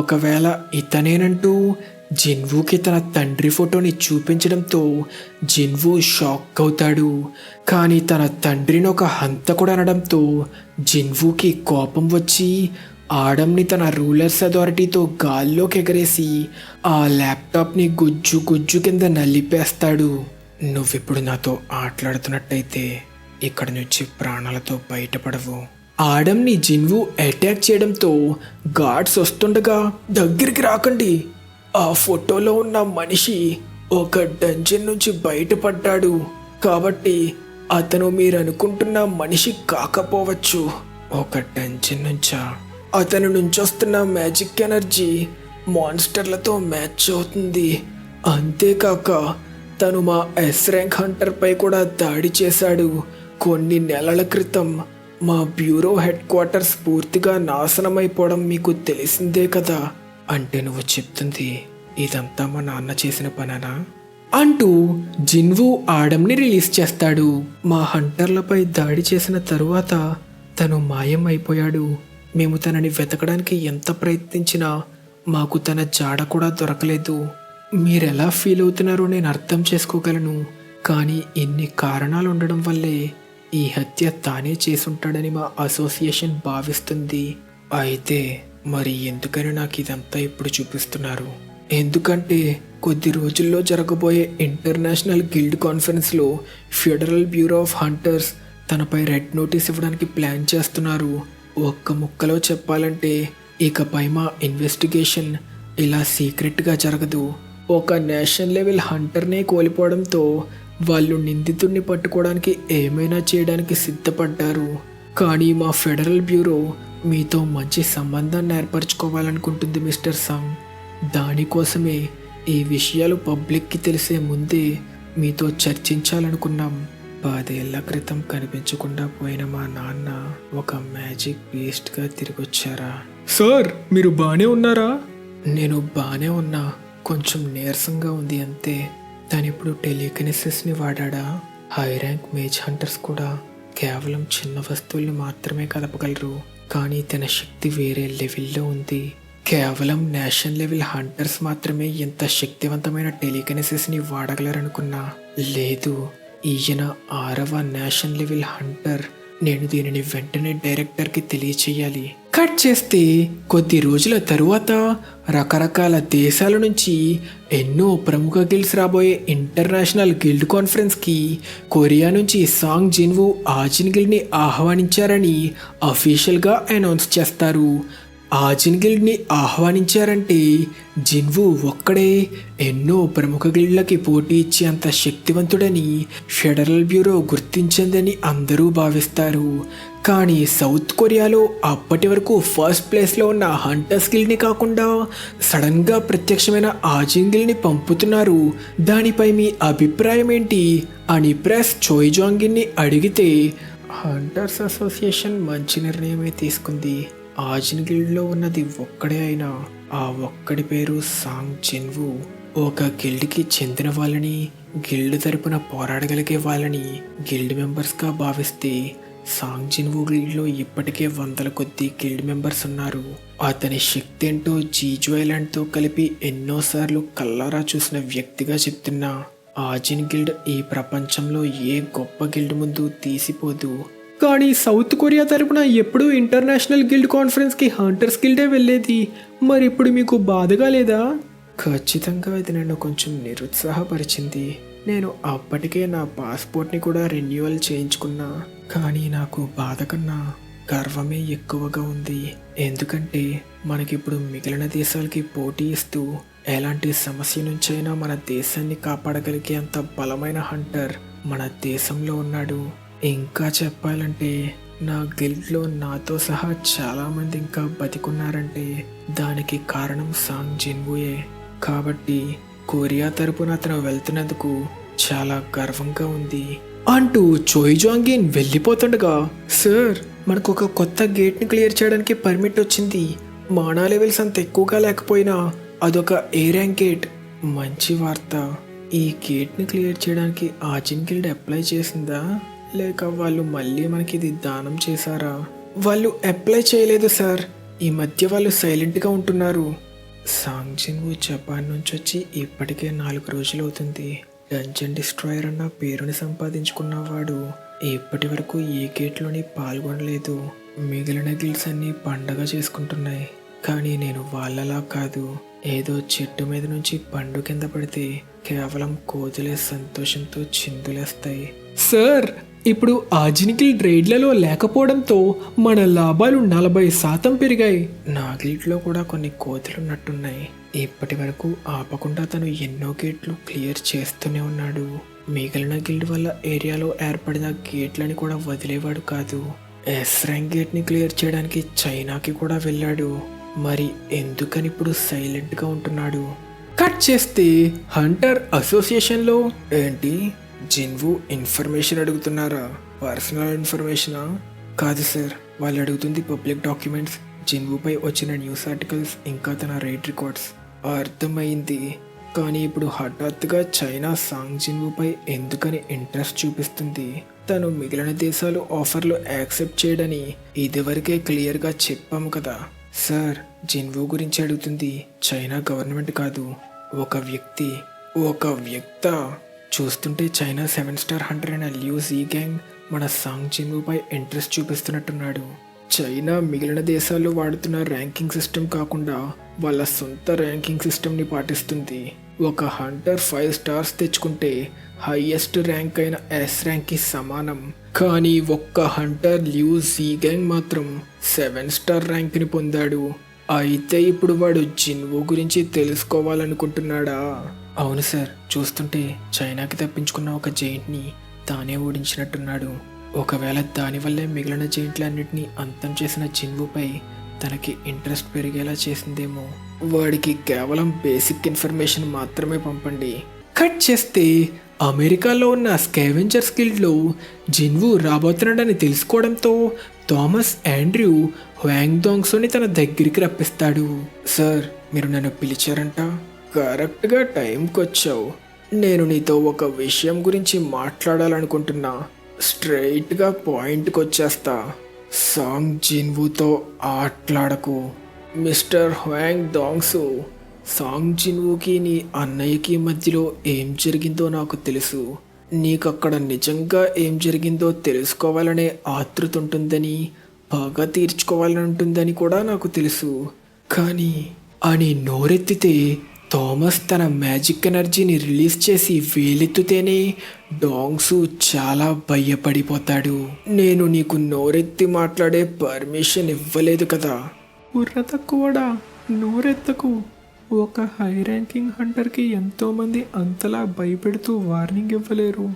A: ఒకవేళ ఇతనేనంటూ జిన్వూకి తన తండ్రి ఫోటోని చూపించడంతో జిన్వూ షాక్ అవుతాడు. కానీ తన తండ్రిని ఒక హంతకుడు అనడంతో జిన్వూకి కోపం వచ్చి ఆడమ్ని తన రూలర్స్ అథారిటీతో గాల్లోకి ఎగరేసి ఆ ల్యాప్టాప్ని గుజ్జు గుజ్జు కింద నలిపేస్తాడు. నువ్విప్పుడు నాతో ఆటలాడుతున్నట్టయితే ఇక్కడి నుంచి ప్రాణాలతో బయటపడవు. ఆడమ్ని జిన్వూ అటాక్ చేయడంతో గార్డ్స్ వస్తుండగా దగ్గరికి రాకండి, ఆ ఫోటోలో ఉన్న మనిషి ఒక డంజన్ నుంచి బయటపడ్డాడు కాబట్టి అతను మీరు అనుకుంటున్న మనిషి కాకపోవచ్చు. ఒక డంజన్ నుంచా? అతని నుంచి వస్తున్న మ్యాజిక్ ఎనర్జీ మాన్స్టర్లతో మ్యాచ్ అవుతుంది. అంతేకాక తను మా ఎస్ ర్యాంక్ హంటర్పై కూడా దాడి చేశాడు. కొన్ని నెలల క్రితం మా బ్యూరో హెడ్ క్వార్టర్స్ పూర్తిగా నాశనమైపోవడం మీకు తెలిసిందే కదా. అంటే నువ్వు చెప్తుంది ఇదంతా మా నాన్న చేసిన పనేనా అంటూ జిన్వూ ఆడమ్ని రిలీజ్ చేస్తాడు. మా హంటర్లపై దాడి చేసిన తరువాత తను మాయం అయిపోయాడు. మేము తనని వెతకడానికి ఎంత ప్రయత్నించినా మాకు తన జాడ కూడా దొరకలేదు. మీరెలా ఫీల్ అవుతున్నారో నేను అర్థం చేసుకోగలను, కానీ ఇన్ని కారణాలు ఉండడం వల్లే ఈ హత్య తానే చేసుంటాడని మా అసోసియేషన్ భావిస్తుంది. అయితే మరి ఎందుకని నాకు ఇదంతా ఇప్పుడు చూపిస్తున్నారు? ఎందుకంటే కొద్ది రోజుల్లో జరగబోయే ఇంటర్నేషనల్ గిల్డ్ కాన్ఫరెన్స్లో ఫెడరల్ బ్యూరో ఆఫ్ హంటర్స్ తనపై రెడ్ నోటీస్ ఇవ్వడానికి ప్లాన్ చేస్తున్నారు. ఒక్క ముక్కలో చెప్పాలంటే ఇకపై మా ఇన్వెస్టిగేషన్ ఇలా సీక్రెట్గా జరగదు. ఒక నేషనల్ లెవెల్ హంటర్నే కోల్పోవడంతో వాళ్ళు నిందితుడిని పట్టుకోవడానికి ఏమైనా చేయడానికి సిద్ధపడ్డారు. కానీ మా ఫెడరల్ బ్యూరో మీతో మంచి సంబంధాన్ని ఏర్పరచుకోవాలనుకుంటుంది మిస్టర్ సాంగ్. దానికోసమే ఈ విషయాలు పబ్లిక్కి తెలిసే ముందే మీతో చర్చించాలనుకున్నాం. 10 ఏళ్ల క్రితం కనిపించకుండా పోయిన మా నాన్న ఒక మ్యాజిక్ బీస్ట్గా తిరిగొచ్చారా? సార్ మీరు బాగానే ఉన్నారా? నేను బాగానే ఉన్నా, కొంచెం నీరసంగా ఉంది అంతే. తను ఇప్పుడు టెలికినెసిస్ని వాడా? హై ర్యాంక్ మేజ్ హంటర్స్ కూడా కేవలం చిన్న వస్తువుల్ని మాత్రమే కదపగలరు, కానీ తన శక్తి వేరే లెవెల్లో ఉంది. కేవలం నేషనల్ లెవెల్ హంటర్స్ మాత్రమే ఎంత శక్తివంతమైన టెలికినెసిస్ని వాడగలరనుకున్నా. లేదు, ఈయన 6వ నేషనల్ లెవెల్ హంటర్. నేను దీనిని వెంటనే డైరెక్టర్కి తెలియచేయాలి. కట్ చేస్తే కొద్ది రోజుల తరువాత రకరకాల దేశాల నుంచి ఎన్నో ప్రముఖ గిల్డ్స్ రాబోయే ఇంటర్నేషనల్ గిల్డ్ కాన్ఫరెన్స్కి కొరియా నుంచి సాంగ్ జిన్వూ ఆజిన్ గిల్డ్ని ఆహ్వానించారని అఫీషియల్గా అనౌన్స్ చేస్తారు. ఆజిన్ గిల్డ్ని ఆహ్వానించారంటే జిన్వూ ఒక్కడే ఎన్నో ప్రముఖ గిల్డ్లకి పోటీ ఇచ్చే అంత శక్తివంతుడని ఫెడరల్ బ్యూరో గుర్తించిందని అందరూ భావిస్తారు. కానీ సౌత్ కొరియాలో అప్పటి వరకు ఫస్ట్ ప్లేస్లో ఉన్న హంటర్స్ గిల్డ్ని కాకుండా సడన్గా ప్రత్యక్షమైన ఆజిన్ గిల్డ్ని పంపుతున్నారు. దానిపై మీ అభిప్రాయం ఏంటి అని ప్రెస్ చోయ్జాంగిన్ని అడిగితే హంటర్స్ అసోసియేషన్ మంచి నిర్ణయమే తీసుకుంది. ఆజిన్ గిల్డ్లో ఉన్నది ఒక్కడే అయినా ఆ ఒక్కడి పేరు సాంగ్ జిన్వూ. ఒక గిల్డ్కి చెందిన వాళ్ళని, గిల్డ్ తరపున పోరాడగలిగే వాళ్ళని గిల్డ్ మెంబర్స్గా భావిస్తే సాంగ్ జిన్వూ గిల్డ్లో ఇప్పటికే 100 కొద్ది గిల్డ్ మెంబర్స్ ఉన్నారు. అతని శక్తి ఏంటో జీజు ఐలాండ్తో కలిపి ఎన్నోసార్లు కల్లారా చూసిన వ్యక్తిగా చెప్తున్నా ఆజిన్ గిల్డ్ ఈ ప్రపంచంలో ఏ గొప్ప గిల్డ్ ముందు తీసిపోదు. కానీ సౌత్ కొరియా తరపున ఎప్పుడూ ఇంటర్నేషనల్ గిల్డ్ కాన్ఫరెన్స్కి హంటర్స్ గిల్డే వెళ్ళేది. మరి ఇప్పుడు మీకు బాధగా లేదా? ఖచ్చితంగా ఇది నన్ను కొంచెం నిరుత్సాహపరిచింది. నేను అప్పటికే నా పాస్పోర్ట్ని కూడా రెన్యువల్ చేయించుకున్నా. కానీ నాకు బాధ కన్నా గర్వమే ఎక్కువగా ఉంది. ఎందుకంటే మనకిప్పుడు మిగిలిన దేశాలకి పోటీ ఇస్తూ ఎలాంటి సమస్య నుంచైనా మన దేశాన్ని కాపాడగలిగే అంత బలమైన హంటర్ మన దేశంలో ఉన్నాడు. ఇంకా చెప్పాలంటే నా గిల్డ్లో నాతో సహా చాలామంది ఇంకా బతికున్నారంటే దానికి కారణం సాంగ్ జిన్వుయే. కాబట్టి కొరియా తరపున అతను వెళ్తున్నందుకు చాలా గర్వంగా ఉంది అంటూ చోయ్ జాంగిన్ వెళ్ళిపోతుండగా, సార్ మనకు ఒక కొత్త గేట్ని క్లియర్ చేయడానికి పర్మిట్ వచ్చింది. మానా లెవెల్స్ అంత ఎక్కువగా లేకపోయినా అదొక ఏ ర్యాంక్ గేట్. మంచి వార్త. ఈ గేట్ని క్లియర్ చేయడానికి ఆజిన్ గిల్డ్ అప్లై చేసిందా లేక వాళ్ళు మళ్ళీ మనకి ఇది దానం చేశారా? వాళ్ళు అప్లై చేయలేదు సార్. ఈ మధ్య వాళ్ళు సైలెంట్గా ఉంటున్నారు. సాంగ్ జిన్వు జపాన్ నుంచి వచ్చి ఇప్పటికే 4 రోజులు అవుతుంది. డంజన్ డిస్ట్రాయర్ అన్న పేరుని సంపాదించుకున్నవాడు ఇప్పటి వరకు ఏ గేట్లోని పాల్గొనలేదు. మిగిలిన గిల్డ్స్ అన్ని పండగ చేసుకుంటున్నాయి, కానీ నేను వాళ్ళలా కాదు. ఏదో చెట్టు మీద నుంచి పండు కింద పడితే కేవలం కోతులే సంతోషంతో చిందులేస్తాయి. సార్, ఇప్పుడు ఆజిన్ గిల్డ్ రైడ్లలో లేకపోవడంతో మన లాభాలు 40% పెరిగాయి. నా గిల్డ్లో కూడా కొన్ని కోతులున్నట్టున్నాయి. ఇప్పటి వరకు ఆపకుండా తను ఎన్నో గేట్లు క్లియర్ చేస్తూనే ఉన్నాడు. మిగిలిన గిల్డ్ వల్ల ఏరియాలో ఏర్పడిన గేట్లని కూడా వదిలేవాడు కాదు. ఎస్ ర్యాంక్ గేట్ని క్లియర్ చేయడానికి చైనాకి కూడా వెళ్ళాడు. మరి ఎందుకని ఇప్పుడు సైలెంట్గా ఉంటున్నాడు? కట్ చేస్తే హంటర్ అసోసియేషన్లో ఏంటి జిన్వు ఇన్ఫర్మేషన్ అడుగుతున్నారా? పర్సనల్ ఇన్ఫర్మేషనా? కాదు సార్, వాళ్ళు అడుగుతుంది పబ్లిక్ డాక్యుమెంట్స్, జిన్వుపై వచ్చిన న్యూస్ ఆర్టికల్స్, ఇంకా తన రైడ్ రికార్డ్స్. అర్థమైంది. కానీ ఇప్పుడు హఠాత్తుగా చైనా సాంగ్ జిన్వుపై ఎందుకని ఇంట్రెస్ట్ చూపిస్తుంది? తను మిగిలిన దేశాలు ఆఫర్లు యాక్సెప్ట్ చేయడని ఇదివరకే క్లియర్గా చెప్పాము కదా సార్. జిన్వు గురించి అడుగుతుంది చైనా గవర్నమెంట్ కాదు, ఒక వ్యక్తి. ఒక వ్యక్త? చూస్తుంటే చైనా 7 స్టార్ హంటర్ అయిన లియూ జీ గ్యాంగ్ మన సాంగ్ జిన్వుపై ఇంట్రెస్ట్ చూపిస్తున్నట్టున్నాడు. చైనా మిగిలిన దేశాల్లో వాడుతున్న ర్యాంకింగ్ సిస్టమ్ కాకుండా వాళ్ళ సొంత ర్యాంకింగ్ సిస్టమ్ని పాటిస్తుంది. ఒక హంటర్ 5 స్టార్స్ తెచ్చుకుంటే హైయెస్ట్ ర్యాంక్ అయిన ఎస్ ర్యాంక్కి సమానం. కానీ ఒక్క హంటర్ లియూ జీ గ్యాంగ్ మాత్రం 7 స్టార్ ర్యాంక్ని పొందాడు. అయితే ఇప్పుడు వాడు జిన్వు గురించి తెలుసుకోవాలనుకుంటున్నాడా? అవును సార్, చూస్తుంటే చైనాకి తప్పించుకున్న ఒక జైంట్ని తానే ఓడించినట్టున్నాడు. ఒకవేళ దానివల్లే మిగిలిన జైంట్లన్నింటినీ అంతం చేసిన జిన్వుపై తనకి ఇంట్రెస్ట్ పెరిగేలా చేసిందేమో. వాడికి కేవలం బేసిక్ ఇన్ఫర్మేషన్ మాత్రమే పంపండి. కట్ చేస్తే అమెరికాలో ఉన్న స్కావెంజర్స్ గిల్డ్లో జిన్వు రాబోతున్నాడని తెలుసుకోవడంతో థామస్ ఆండ్రూ హ్వాంగ్ దోంగ్సోని తన దగ్గరికి రప్పిస్తాడు. సార్, మీరు నన్ను పిలిచారంట? కరెక్ట్గా టైంకి వచ్చావు. నేను నీతో ఒక విషయం గురించి మాట్లాడాలనుకుంటున్నా. స్ట్రైట్గా పాయింట్కి వచ్చేస్తా. సాంగ్ జిన్వుతో ఆట్లాడకు. మిస్టర్ హ్వాంగ్ దోంగ్సు, సాంగ్ జిన్వుకి నీ అన్నయ్యకి మధ్యలో ఏం జరిగిందో నాకు తెలుసు. నీకక్కడ నిజంగా ఏం జరిగిందో తెలుసుకోవాలనే ఆతృత ఉంటుందని, పగ తీర్చుకోవాలని ఉంటుందని కూడా నాకు తెలుసు. కానీ అని నోరెత్తితే థామస్ తన మ్యాజిక్ ఎనర్జీని రిలీజ్ చేసి వేలెత్తితేనే డాంగ్సు చాలా భయపడిపోతాడు. నేను నీకు నోరెత్తి మాట్లాడే పర్మిషన్ ఇవ్వలేదు కదా. బుర్ర తక్కువడా, నోరెత్తకు. ఒక హై ర్యాంకింగ్ హంటర్కి ఎంతోమంది అంతలా భయపెడుతూ వార్నింగ్ ఇవ్వలేరు.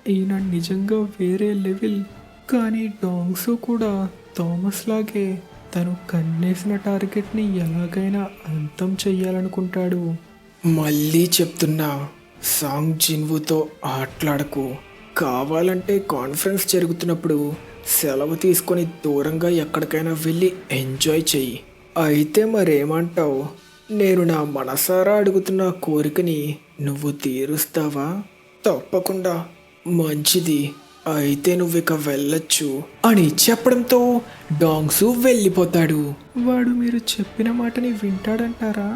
A: ఈయన నిజంగా వేరే లెవెల్. కానీ డాంగ్సు కూడా థామస్ లాగే తను కన్నేసిన టార్గెట్ని ఎలాగైనా అంతం చెయ్యాలనుకుంటాడు. మళ్ళీ చెప్తున్నా, సాంగ్ జిన్వుతో ఆట్లాడకు. కావాలంటే కాన్ఫరెన్స్ జరుగుతున్నప్పుడు సెలవు తీసుకొని దూరంగా ఎక్కడికైనా వెళ్ళి ఎంజాయ్ చెయ్యి. అయితే మరేమంటావు? నేను నా మనసారా అడుగుతున్న కోరికని నువ్వు తీరుస్తావా? తప్పకుండా. మంచిది, అయితే నువ్విక వెళ్ళొచ్చు అని చెప్పడంతో డాంగ్సు వెళ్ళిపోతాడు. వాడు మీరు చెప్పిన మాటని వింటాడంటారా?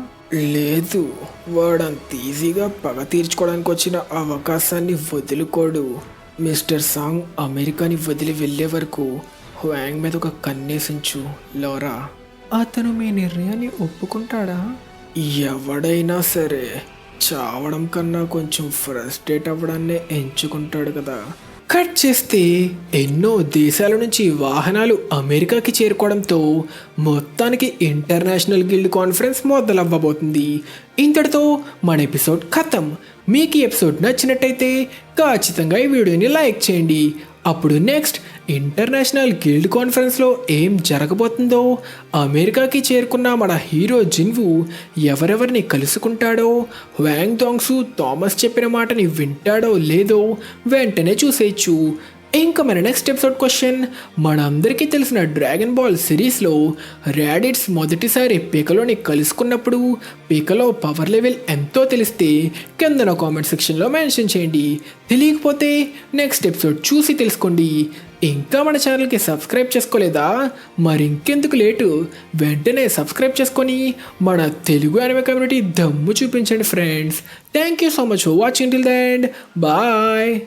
A: లేదు, వాడంత ఈజీగా పగ తీర్చుకోవడానికి వచ్చిన అవకాశాన్ని వదులుకోడు. మిస్టర్ సాంగ్ అమెరికాని వదిలి వెళ్ళే వరకు హ్వాంగ్ మీద ఒక కన్నేసించు లోరా. అతను మీ నిర్ణయాన్ని ఒప్పుకుంటాడా? ఎవడైనా సరే చావడం కన్నా కొంచెం ఫ్రస్ట్రేట్ అవ్వడాన్నే ఎంచుకుంటాడు కదా. కట్ చేస్తే ఎన్నో దేశాల నుంచి వాహనాలు అమెరికాకి చేరుకోవడంతో మొత్తానికి ఇంటర్నేషనల్ గిల్డ్ కాన్ఫరెన్స్ మొదలవ్వబోతుంది. ఇంతటితో మన ఎపిసోడ్ ఖతం. మీకు ఈ ఎపిసోడ్ నచ్చినట్టయితే ఖచ్చితంగా ఈ వీడియోని లైక్ చేయండి. అప్పుడు నెక్స్ట్ ఇంటర్నేషనల్ గిల్డ్ కాన్ఫరెన్స్లో ఏం జరగబోతుందో, అమెరికాకి చేరుకున్న మన హీరో జిన్వు ఎవరెవరిని కలుసుకుంటాడో, వ్యాంగ్ డాంగ్సు థామస్ చెప్పిన మాటని వింటాడో లేదో వెంటనే చూసేయచ్చు. ఇంకా మన నెక్స్ట్ ఎపిసోడ్ క్వశ్చన్, మనందరికీ తెలిసిన డ్రాగన్ బాల్ సిరీస్లో రాడిట్స్ మొదటిసారి పికలోని కలుసుకున్నప్పుడు పికలో పవర్ లెవెల్ ఎంతో తెలిస్తే కిందన కామెంట్ సెక్షన్లో మెన్షన్ చేయండి. తెలియకపోతే నెక్స్ట్ ఎపిసోడ్ చూసి తెలుసుకోండి. ఇంకా మన ఛానల్కి సబ్స్క్రైబ్ చేసుకోలేదా? మరి ఇంకెందుకు లేటు, వెంటనే సబ్స్క్రైబ్ చేసుకొని మన తెలుగు అనిమే కమ్యూనిటీ దమ్ము చూపించండి friends. Thank you so much for watching till the end. Bye.